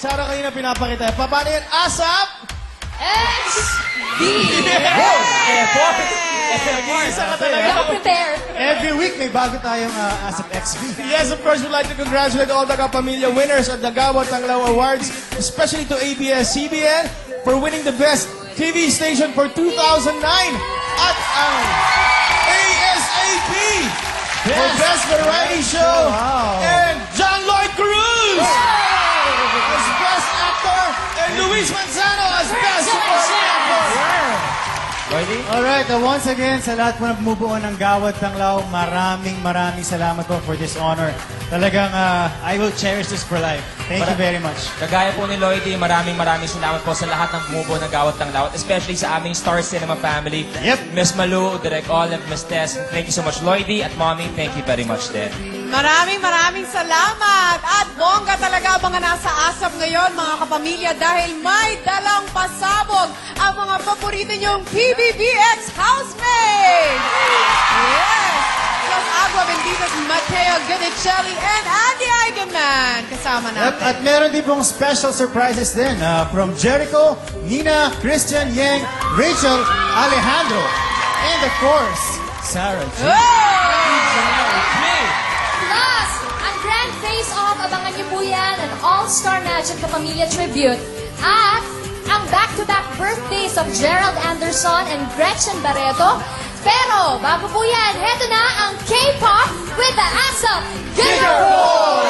Sarah kanina pinapakita. Paano yan? ASAP! XB! Isa ka talaga. Prepare. Every week may bago tayong ASAP XV. Yes, of course, we'd like to congratulate all the Kapamilya winners at the Gawat Tanglaw Awards, especially to ABS-CBN for winning the Best TV Station for 2009 at ang ASAP for Best Variety Show and John Lloyd Cruz as Best Actor and Luis Manzano as Best Supporting Actor. Alright, once again, sa lahat po na bumubuo ng Gawad Tanglaw, maraming salamat po for this honor. Talagang, I will cherish this for life. Thank you very much. Kagaya po ni Lloydie, maraming salamat po sa lahat ng bumubuo ng Gawad Tanglaw, especially sa aming Star Cinema family. Yep. Miss Malu, Direk Olive, Miss Tess, thank you so much. Lloydie at Mommy, thank you very much din. Maraming salamat. At bongga talaga mga nasa ASAP ngayon, mga kapamilya, dahil may dalang pasabog ang mga paborito niyong PBBX housemates. Yes! Los Agua Benditas, Mateo Gonicelli, and Andy Eigenman. Kasama natin. At meron din pong special surprises din from Jericho, Nina, Christian, Yang, Rachel, Alejandro, and of course, Sarah G. Plus, ang grand face-off, abangan niyo po yan, an all-star Magic Kapamilya tribute. At ang back-to-back birthdays of Gerald Anderson and Gretchen Barreto. Pero, bago po yan, heto na ang K-pop with the ASAP Giga Boys!